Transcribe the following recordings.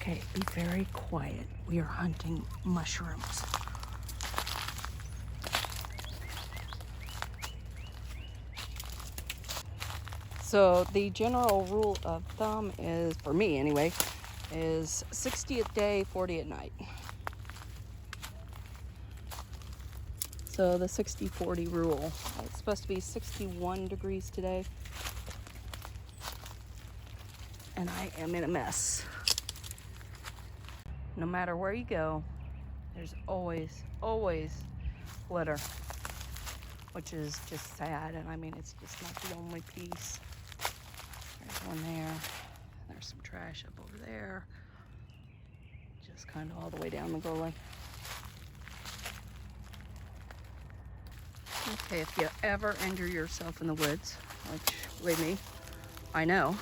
Okay, be very quiet. We are hunting mushrooms. So the general rule of thumb is, for me anyway, is 60 a day, 40 at night. So the 60-40 rule. It's supposed to be 61 degrees today. And I am in a mess. No matter where you go, there's always litter, which is just sad. And I mean, it's just not the only piece. There's one there. There's some trash up over there. Just kind of all the way down the gully. Okay, if you ever injure yourself in the woods, which, believe me, I know,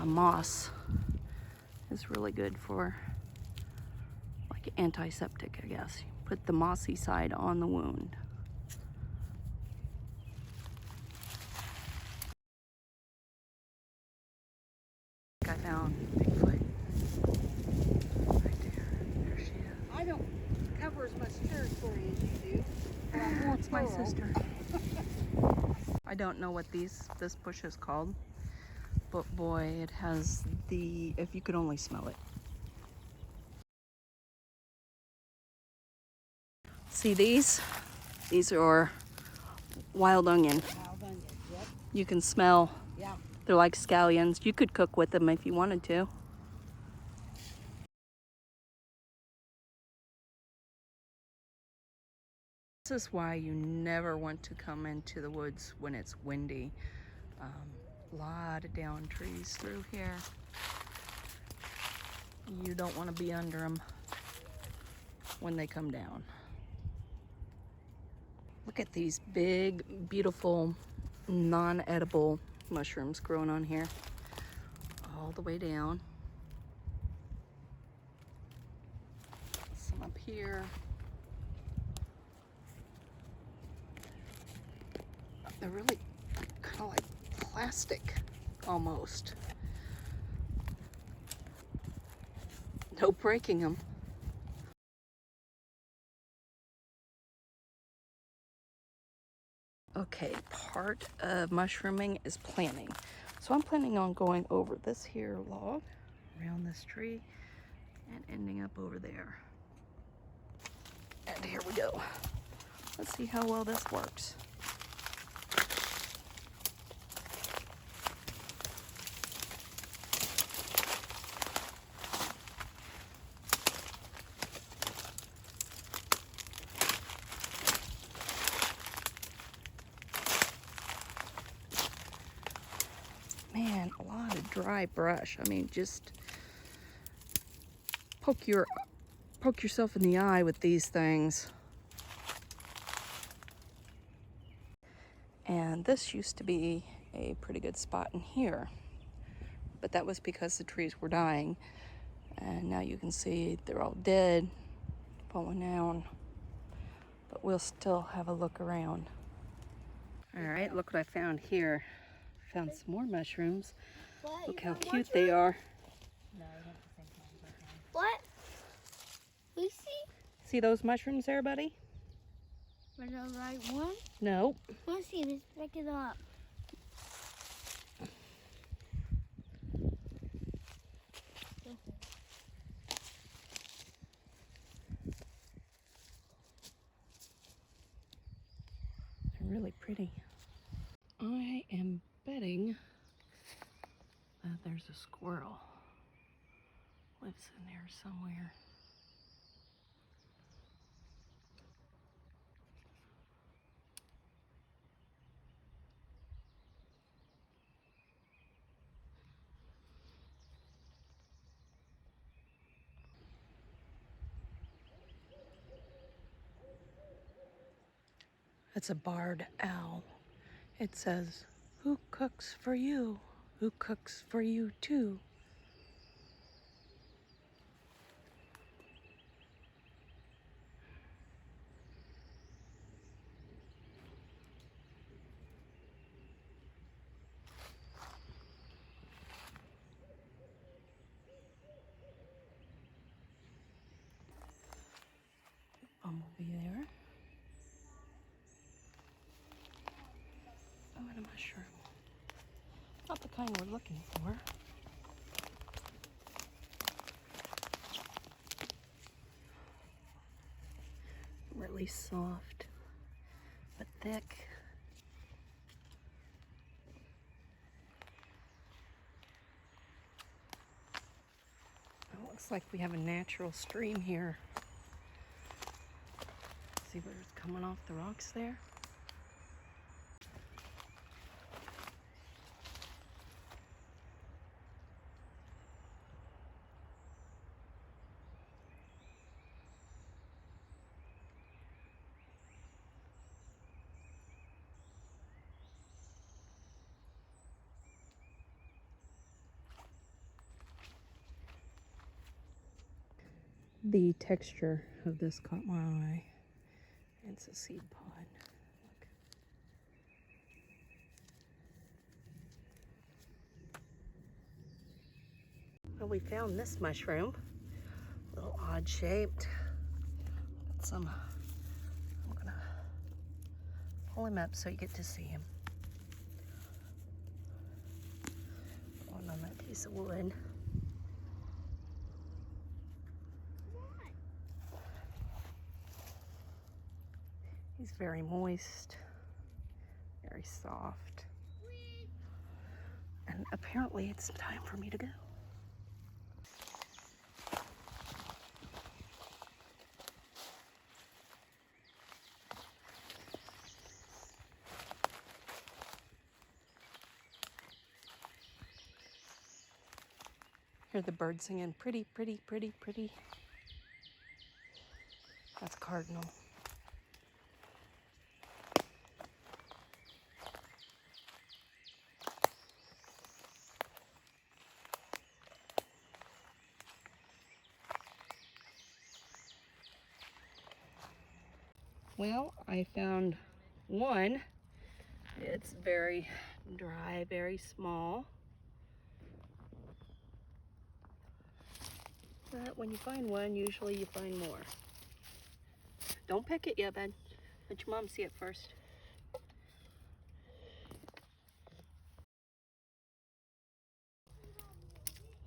moss is really good for, like, antiseptic, I guess. You put the mossy side on the wound. I found Bigfoot. Right there. There she is. I don't cover as much territory as you do. But I'm more That's my thorough. sister. I don't know what this bush is called, but boy, it has the, if you could only smell it. See these? These are wild onion. Wild onions, yep. You can smell. Yeah. They're like scallions. You could cook with them if you wanted to. This is why you never want to come into the woods when it's windy. A lot of down trees through here. You don't want to be under them when they come down. Look at these big, beautiful, non-edible mushrooms growing on here. All the way down. Some up here. They're really kind of like plastic, almost. No breaking them. Okay, part of mushrooming is planting. So I'm planning on going over this here log, around this tree, and ending up over there. And here we go. Let's see how well this works. Man, a lot of dry brush. I mean, just poke yourself in the eye with these things. And this used to be a pretty good spot in here, but that was because the trees were dying. And now you can see they're all dead, falling down, but we'll still have a look around. All right, look what I found here. Found some more mushrooms. What? Look how cute they are. No, I don't think so. What? We see? See those mushrooms there, buddy? For the right one? Nope. Let's see, let's pick it up. They're really pretty. I am betting that there's a squirrel lives in there somewhere. It's a barred owl. It says, "Who cooks for you? Who cooks for you too?" line we're looking for. Really soft, but thick. It looks like we have a natural stream here. See where it's coming off the rocks there? The texture of this caught my eye. It's a seed pod. Look. Well, we found this mushroom. A little odd shaped. Got some. I'm gonna pull him up so you get to see him. Going on that piece of wood. He's very moist, very soft. And apparently it's time for me to go. Hear the bird singing, pretty, pretty, pretty, pretty. That's cardinal. Well, I found one. It's very dry, very small. But when you find one, usually you find more. Don't pick it yet, bud. Let your mom see it first.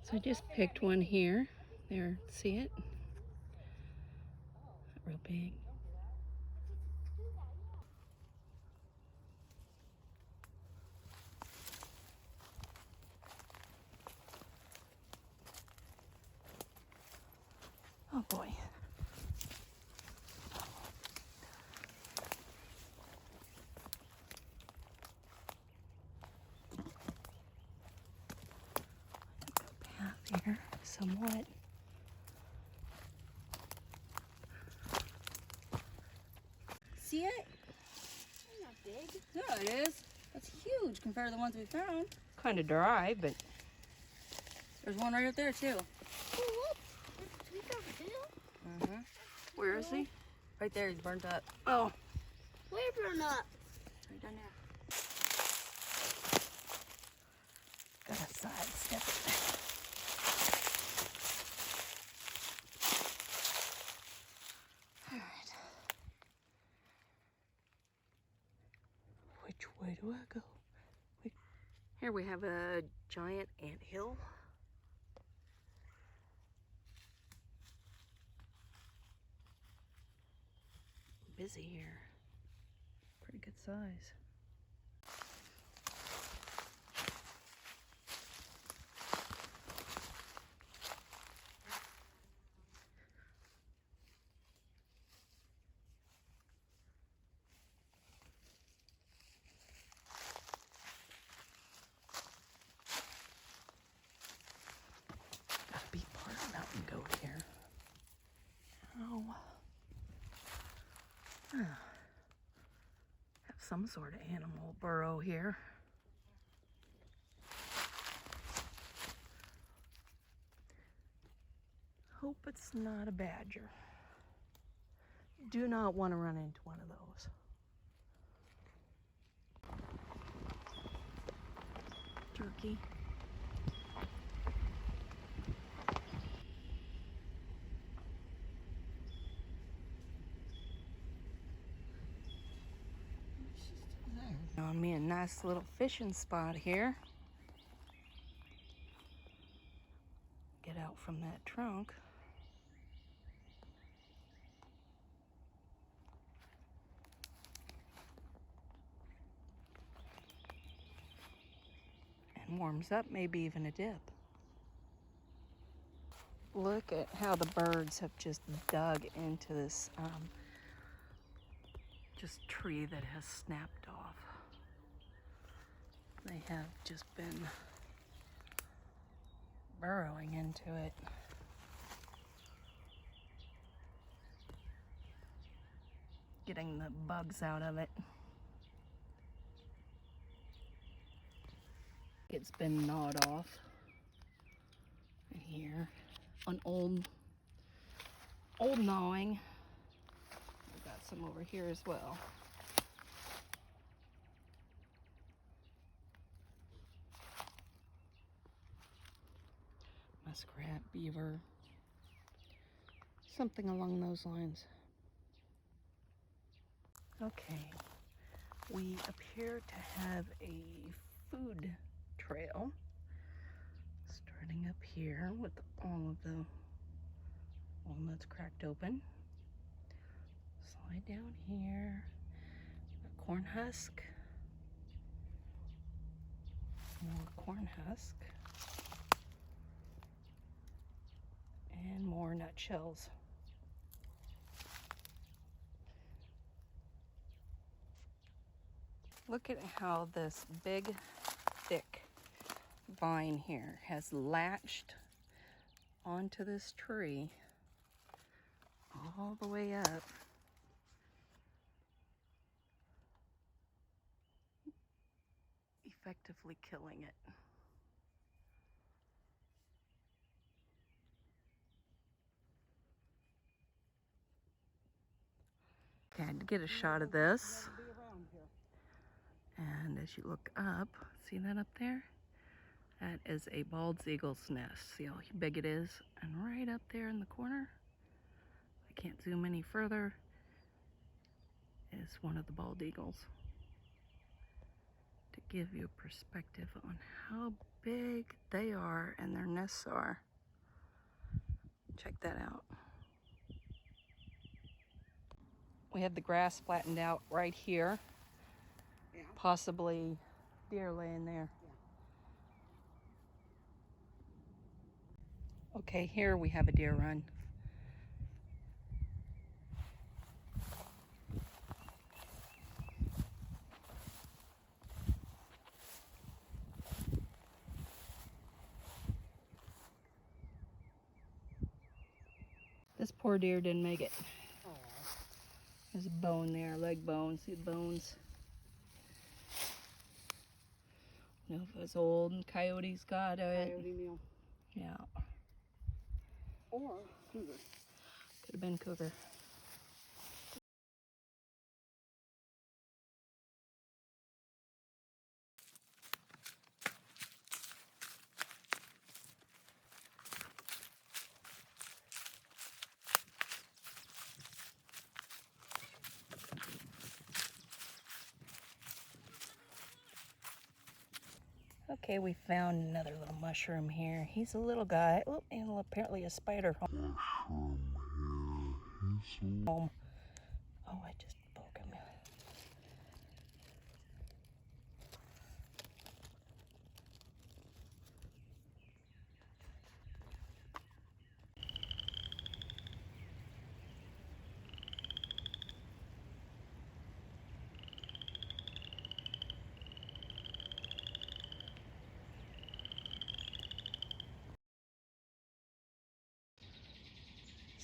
So I just picked one here. There, see it? Not real big. Oh boy. Path here, somewhat. See it? They're not big. Yeah, it is. That's huge compared to the ones we found. Kind of dry, but there's one right up there too. Oh, look. We got two. Where is he? Right there, he's burnt up. Oh. Where burned up? Right down there. Gotta sidestep it. Alright. Which way do I go? Wait. Here we have a giant anthill. Busy here. Pretty good size. Gotta be part of mountain goat here. Oh. Have some sort of animal burrow here. Hope it's not a badger. Do not want to run into one of those. Turkey. Found me a nice little fishing spot here. out from that trunk. And warms up, maybe even a dip. Look at how the birds have just dug into this just tree that has snapped off. They have just been burrowing into it. Getting the bugs out of it. It's been gnawed off. And here, an old gnawing. We've got some over here as well. Muskrat, beaver, something along those lines. Okay, we appear to have a food trail starting up here with all of the walnuts cracked open. Slide down here, a corn husk, more corn husk, and more nutshells. Look at how this big, thick vine here has latched onto this tree all the way up. Effectively killing it. Okay, I had to get a shot of this. And as you look up, see that up there? That is a bald eagle's nest. See how big it is? And right up there in the corner, I can't zoom any further, is one of the bald eagles. To give you a perspective on how big they are and their nests are. Check that out. We have the grass flattened out right here. Yeah. Possibly deer laying there. Yeah. Okay, here we have a deer run. This poor deer didn't make it. Aww. There's a bone there, leg bone. See the bones? I don't know if it was old and coyotes got it. Coyote meal. Yeah. Or cougar. Could have been cougar. Okay, we found another little mushroom here. He's a little guy. Oh, and apparently a spider home. Oh, I just broke him.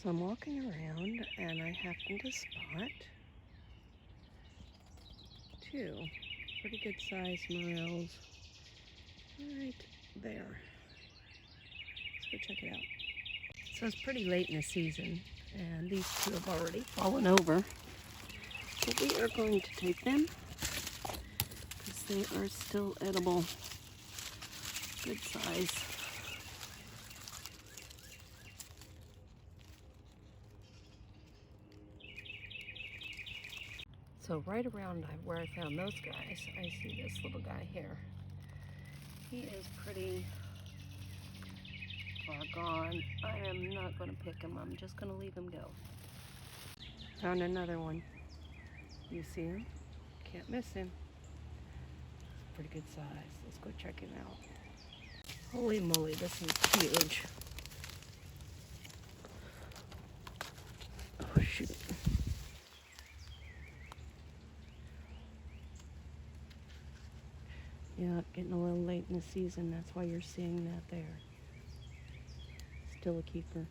So I'm walking around and I happen to spot two pretty good sized morels right there. Let's go check it out. So it's pretty late in the season and these two have already fallen over. But we are going to take them because they are still edible. Good size. So right around where I found those guys, I see this little guy here. He is pretty far gone. I am not going to pick him. I'm just going to leave him go. Found another one. You see him? Can't miss him. It's pretty good size. Let's go check him out. Holy moly, this is huge. Oh, shoot. Yeah, getting a little late in the season. That's why you're seeing that there. Still a keeper.